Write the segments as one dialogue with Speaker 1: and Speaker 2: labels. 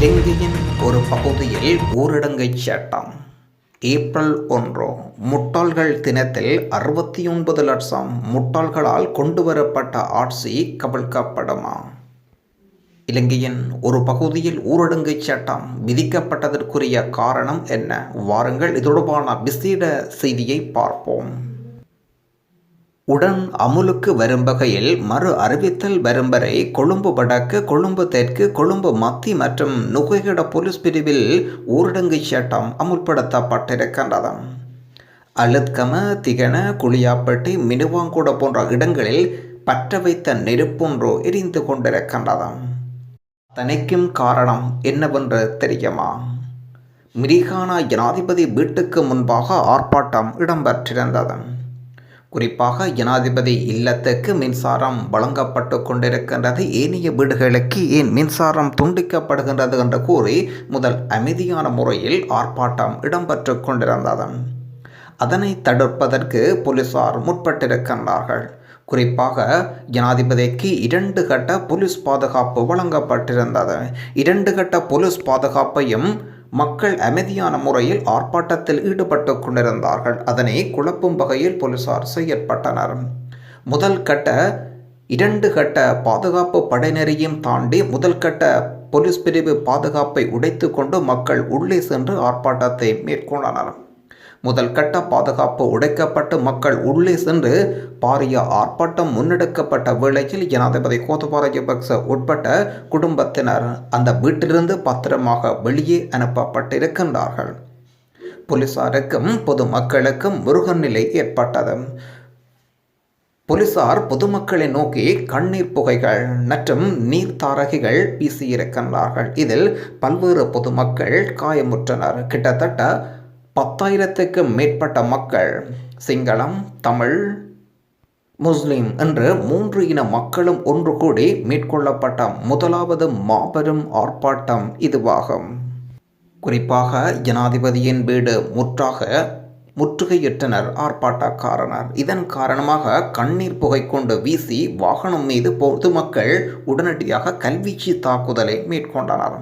Speaker 1: இலங்கையின் ஒரு பகுதியில் ஊரடங்கு சட்டம். ஏப்ரல் 1 முட்டாள்கள் தினத்தில் 69 லட்சம் முட்டாள்களால் கொண்டுவரப்பட்ட ஆட்சி கவிழ்க்கப்படுமா? இலங்கையின் ஒரு பகுதியில் ஊரடங்கு சட்டம் விதிக்கப்பட்டதற்குரிய காரணம் என்ன? வாருங்கள் இது தொடர்பான விசேட செய்தியை பார்ப்போம். உடன் அமுலுக்கு வரும் வகையில் மறு அறிவித்தல் வரும் வரை கொழும்பு வடக்கு, கொழும்பு தெற்கு, கொழும்பு மத்தி மற்றும் நுகைகட போலீஸ் பிரிவில் ஊரடங்கு சட்டம் அமுல்படுத்தப்பட்டிருக்கின்றது. அலுத்கம, திகன, குளியாப்பட்டி, மினுவாங்குட போன்ற இடங்களில் பற்ற வைத்த நெருப்பொன்று எரிந்து கொண்டிருக்கின்றது. தனிக்கும் காரணம் என்னவென்று தெரியுமா? மிரிகானா ஜனாதிபதி வீட்டுக்கு முன்பாக ஆர்ப்பாட்டம் இடம்பெற்றிருந்தது. குறிப்பாக ஜனாதிபதி இல்லத்துக்கு மின்சாரம் வழங்கப்பட்டு கொண்டிருக்கின்றது, ஏனைய வீடுகளுக்கு ஏன் மின்சாரம் துண்டிக்கப்படுகின்றது என்று கூறி முதல் அமைதியான முறையில் ஆர்ப்பாட்டம் இடம்பெற்று கொண்டிருந்தது. அதனை தடுப்பதற்கு போலீசார் முற்பட்டிருக்கின்றார்கள். குறிப்பாக ஜனாதிபதிக்கு 2 கட்ட போலீஸ் பாதுகாப்பு வழங்கப்பட்டிருந்தது. 2 கட்ட போலீஸ் பாதுகாப்பையும் மக்கள் அமைதியான முறையில் ஆர்ப்பாட்டத்தில் ஈடுபட்டு கொண்டிருந்தார்கள். அதனை குழப்பும் வகையில் போலீசார் செயற்பட்டனர். முதல் கட்ட 2 கட்ட பாதுகாப்பு படையினரையும் தாண்டி முதல் கட்ட போலீஸ் பிரிவு பாதுகாப்பை உடைத்து கொண்டு மக்கள் உள்ளே சென்று ஆர்ப்பாட்டத்தை மேற்கொண்டனர். முதல் கட்ட பாதுகாப்பு உடைக்கப்பட்டு மக்கள் உள்ளே சென்று பாரிய ஆர்ப்பாட்டம் முன்னெடுக்கப்பட்ட வேளையில் ஜனாதிபதி கோத்தபாய ராஜபக்ச உட்பட்ட குடும்பத்தினர் அந்த வீட்டிலிருந்து பத்திரமாக வெளியே அனுப்பப்பட்டிருக்கின்றார்கள். போலீசாருக்கும் பொதுமக்களுக்கும் முருகன் நிலை ஏற்பட்டது. போலீசார் பொதுமக்களை நோக்கி கண்ணீர் புகைகள் மற்றும் நீர்த்தாரகைகள் வீசியிருக்கின்றார்கள். இதில் பல்வேறு பொதுமக்கள் காயமுற்றனர். கிட்டத்தட்ட 10,000க்கும் மேற்பட்ட மக்கள் சிங்களம், தமிழ், முஸ்லிம் என்று 3 இன மக்களும் ஒன்று கூடி மேற்கொள்ளப்பட்ட முதலாவது மாபெரும் ஆர்ப்பாட்டம் இதுவாகும். குறிப்பாக ஜனாதிபதியின் வீடு முற்றுகையிட்டனர் ஆர்ப்பாட்டக்காரனர். இதன் காரணமாக கண்ணீர் புகை கொண்டு வீசி வாகனம் மீது பொதுமக்கள் உடனடியாக கல்வீச்சு தாக்குதலை மேற்கொண்டனர்.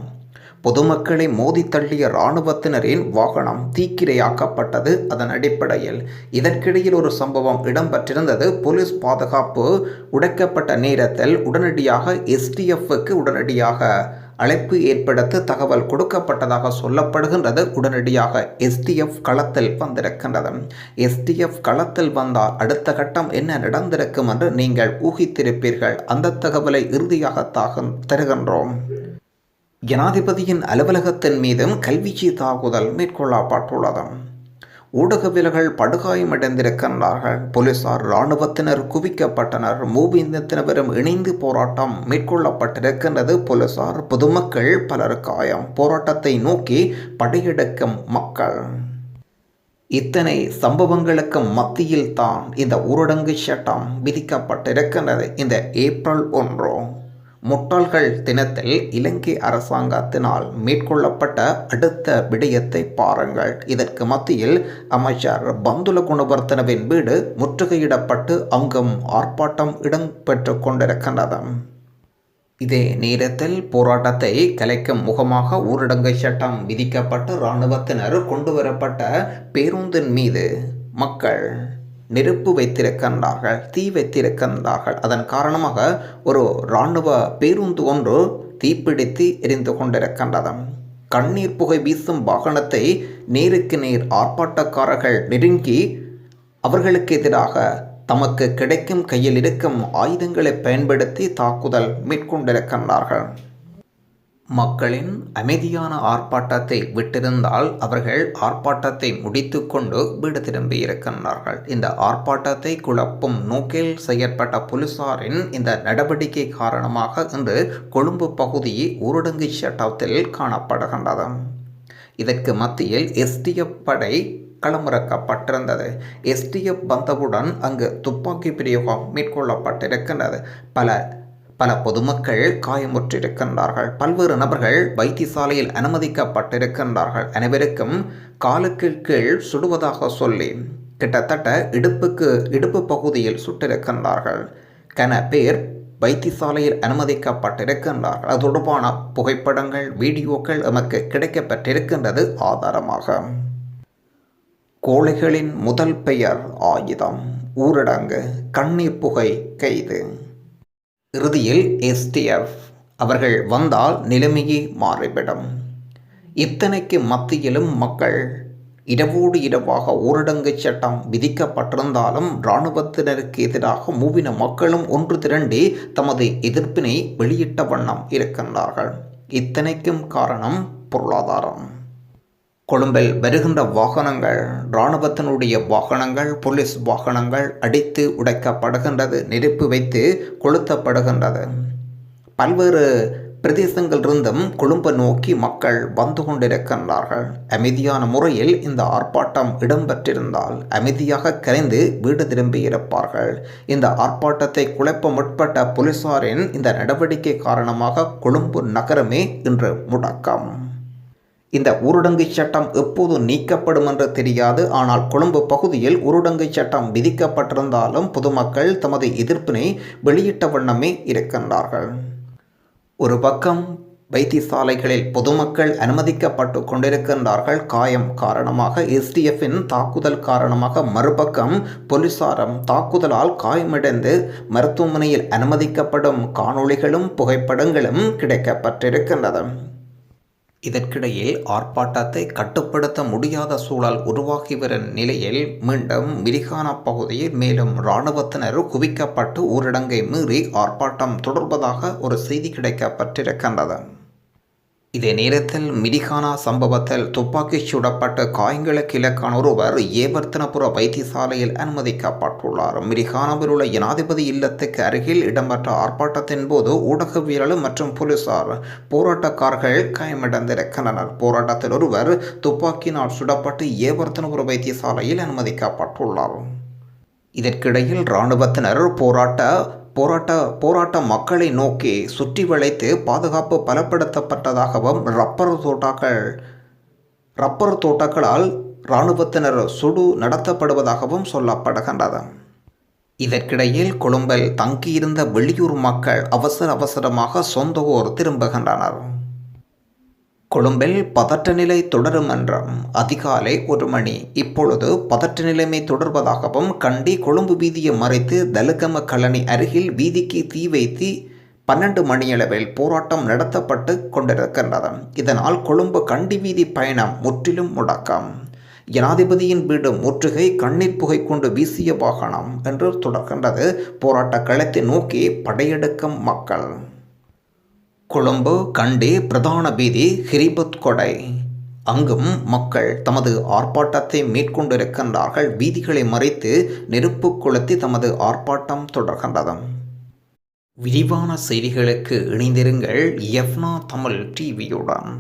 Speaker 1: பொதுமக்களை மோதி தள்ளிய இராணுவத்தினரின் வாகனம் தீக்கிரையாக்கப்பட்டது. அதன் அடிப்படையில் இதற்கிடையில் ஒரு சம்பவம் இடம்பெற்றிருந்தது. போலீஸ் பாதுகாப்பு உடைக்கப்பட்ட நேரத்தில் உடனடியாக STFக்கு உடனடியாக அழைப்பு ஏற்படுத்த தகவல் கொடுக்கப்பட்டதாக சொல்லப்படுகின்றது. உடனடியாக STF களத்தில் வந்திருக்கின்றது. STF களத்தில் வந்தால் அடுத்த கட்டம் என்ன நடந்திருக்கும் என்று நீங்கள் ஊகித்திருப்பீர்கள். அந்த தகவலை இறுதியாக தருகின்றோம். ஜனாதிபதியின் அலுவலகத்தின் மீதும் கல்வீச்சு தாக்குதல் மேற்கொள்ளப்பட்டுள்ளது. ஊடகவியலாளர்கள் படுகாயமடைந்திருக்கின்றார்கள். போலீசார் இராணுவத்தினர் குவிக்கப்பட்டனர். மூவினத்தினரும் இணைந்து போராட்டம் மேற்கொள்ளப்பட்டிருக்கின்றது. போலீசார், பொதுமக்கள் பலர் காயம். போராட்டத்தை நோக்கி படையெடுக்கும் மக்கள். இத்தனை சம்பவங்களுக்கு மத்தியில் தான் இந்த ஊரடங்கு சட்டம் விதிக்கப்பட்டிருக்கின்றது. இந்த ஏப்ரல் 1 முட்டாள்கள் தினத்தில் இலங்கை அரசாங்கத்தினால் மேற்கொள்ளப்பட்ட அடுத்த விடயத்தை பாருங்கள். இதற்கு மத்தியில் அமைச்சர் பந்துல குணவர்த்தனவின் வீடு முற்றுகையிடப்பட்டு அங்கும் ஆர்ப்பாட்டம் இடம்பெற்று கொண்டிருக்கின்றது. இதே நேரத்தில் போராட்டத்தை கலைக்கும் முகமாக ஊரடங்கு சட்டம் விதிக்கப்பட்டு இராணுவத்தினர் கொண்டுவரப்பட்ட பேருந்தின் மீது மக்கள் நெருப்பு வைத்திருக்கின்றார்கள், தீ வைத்திருக்கின்றார்கள். அதன் காரணமாக ஒரு இராணுவ பேருந்து ஒன்று தீப்பிடித்து எரிந்து கொண்டிருக்கின்றது. கண்ணீர் புகை வீசும் வாகனத்தை நேருக்கு நேர் ஆர்ப்பாட்டக்காரர்கள் நெருங்கி அவர்களுக்கு எதிராக தமக்கு கிடைக்கும் கையில் இருக்கும் ஆயுதங்களை பயன்படுத்தி தாக்குதல் மேற்கொண்டிருக்கின்றார்கள். மக்களின் அமைதியான ஆர்ப்பாட்டத்தை விட்டிருந்தால் அவர்கள் ஆர்ப்பாட்டத்தை முடித்து கொண்டு வீடு திரும்பியிருக்கின்றார்கள். இந்த ஆர்ப்பாட்டத்தை குழப்பும் நோக்கில் செயற்பட்ட போலீசாரின் இந்த நடவடிக்கை காரணமாக இன்று கொழும்பு பகுதி ஊரடங்கு சட்டத்தில் காணப்படுகின்றது. இதற்கு மத்தியில் STF படை களமிறக்கப்பட்டிருந்தது. STF வந்தவுடன் அங்கு துப்பாக்கி பிரயோகம் மேற்கொள்ளப்பட்டிருக்கின்றது. பல பொதுமக்கள் காயமுற்றிருக்கின்றார்கள். பல்வேறு நபர்கள் வைத்தியசாலையில் அனுமதிக்கப்பட்டிருக்கின்றார்கள். அனைவருக்கும் காலுக்கு கீழ் சுடுவதாக சொல்லி கிட்டத்தட்ட இடுப்பு பகுதியில் சுட்டிருக்கின்றார்கள். கன பேர் வைத்தியசாலையில் அனுமதிக்கப்பட்டிருக்கின்றார்கள். அது தொடர்பான புகைப்படங்கள், வீடியோக்கள் எமக்கு கிடைக்கப்பட்டிருக்கின்றது ஆதாரமாக. கோழைகளின் முதல் பெயர் ஆயுதம், ஊரடங்கு, கண்ணீர் புகை, கைது. இறுதியில் STF அவர்கள் வந்தால் நிலைமையே மாறிவிடும். இத்தனைக்கு மத்தியிலும் மக்கள் இரவோடு இரவாக ஊரடங்கு சட்டம் விதிக்கப்பட்டிருந்தாலும் இராணுவத்தினருக்கு எதிராக மூவின மக்களும் ஒன்று திரண்டி தமது எதிர்ப்பினை வெளியிட்ட வண்ணம் இருக்கின்றார்கள். இத்தனைக்கும் காரணம் பொருளாதாரம். கொழும்பில் வருகின்ற வாகனங்கள், இராணுவத்தினுடைய வாகனங்கள், போலீஸ் வாகனங்கள் அடித்து உடைக்கப்படுகின்றது, நெருப்பு வைத்து கொளுத்தப்படுகின்றது. பல்வேறு பிரதேசங்களிலிருந்தும் கொழும்பை நோக்கி மக்கள் வந்து கொண்டிருக்கின்றார்கள். அமைதியான முறையில் இந்த ஆர்ப்பாட்டம் இடம்பெற்றிருந்தால் அமைதியாக கரைந்து வீடு திரும்பியிருப்பார்கள். இந்த ஆர்ப்பாட்டத்தை குழப்ப முற்பட்ட போலீசாரின் இந்த நடவடிக்கை காரணமாக கொழும்பு நகரமே இன்று முடக்கம். இந்த ஊரடங்கு சட்டம் எப்போது நீக்கப்படும் என்று தெரியாது. ஆனால் கொழும்பு பகுதியில் ஊரடங்கு சட்டம் விதிக்கப்பட்டிருந்தாலும் பொதுமக்கள் தமது எதிர்ப்பினை வெளியிட்ட வண்ணமே இருக்கின்றார்கள். ஒரு பக்கம் வைத்தியசாலைகளில் பொதுமக்கள் அனுமதிக்கப்பட்டு கொண்டிருக்கின்றார்கள் காயம் காரணமாக. STFின் தாக்குதல் காரணமாக மறுபக்கம் போலீசாரும் தாக்குதலால் காயமடைந்து மருத்துவமனையில் அனுமதிக்கப்படும் காணொளிகளும் புகைப்படங்களும் கிடைக்கப்பட்டிருக்கின்றது. இதற்கிடையில் ஆர்ப்பாட்டத்தை கட்டுப்படுத்த முடியாத சூழல் உருவாகி வரும் நிலையில் மீண்டும் மிரிகானா பகுதியில் மேலும் இராணுவத்தினர் குவிக்கப்பட்டு ஊரடங்கை மீறி ஆர்ப்பாட்டம் தொடர்வதாக ஒரு செய்தி கிடைக்கப்பட்டிருக்கின்றது. இதே நேரத்தில் மிரிகானா சம்பவத்தில் துப்பாக்கி சுடப்பட்ட காயங்களுக்கு இலக்கான ஒருவர் ஏவர்த்தனபுர வைத்தியசாலையில் அனுமதிக்கப்பட்டுள்ளார். மிரிகானாவில் உள்ள ஜனாதிபதி இல்லத்துக்கு அருகில் இடம்பெற்ற ஆர்ப்பாட்டத்தின் போது ஊடகவியலாளர் மற்றும் போலீசார் போராட்டக்காரர்கள் காயமடைந்திருக்கின்றனர். போராட்டத்தில் ஒருவர் துப்பாக்கியினால் சுடப்பட்டு ஏவர்த்தனபுர வைத்தியசாலையில் அனுமதிக்கப்பட்டுள்ளார். இதற்கிடையில் இராணுவத்தினர் போராட்ட மக்களை நோக்கி சுற்றி வளைத்து பாதுகாப்பு பலப்படுத்தப்பட்டதாகவும் ரப்பர் தோட்டங்களால் இராணுவத்தினர் சுடு நடத்தப்படுவதாகவும் சொல்லப்படுகின்றது. இதற்கிடையில் கொழும்பில் தங்கியிருந்த வெளியூர் மக்கள் அவசரமாக சொந்த ஊர் திரும்புகின்றனர். கொழும்பில் பதட்ட நிலை தொடரும் என்றும் அதிகாலை 1 மணி இப்பொழுது பதட்ட நிலைமை தொடர்வதாகவும் கண்டி கொழும்பு வீதியை மறைத்து தலுகம கழனி அருகில் வீதிக்கு தீ வைத்து 12 மணியளவில் போராட்டம் நடத்தப்பட்டு கொண்டிருக்கின்றது. இதனால் கொழும்பு கண்டி வீதி பயணம் முற்றிலும் முடக்கம். ஜனாதிபதியின் வீடு முற்றுகை, கண்ணீர் புகை கொண்டு வீசிய வாகனம் என்று தொடர்கின்றது. போராட்ட களத்தை நோக்கி படையெடுக்கும் மக்கள். கொழும்பு கண்டி பிரதான வீதி ஹிரிபத் கொடை, அங்கும் மக்கள் தமது ஆர்ப்பாட்டத்தை மேற்கொண்டிருக்கின்றார்கள். வீதிகளை மறைத்து நெருப்பு கொளுத்தி தமது ஆர்ப்பாட்டம் தொடர்கின்றது. விரிவான செய்திகளுக்கு இணைந்திருங்கள் எஃப்னா தமிழ் டிவியுடன்.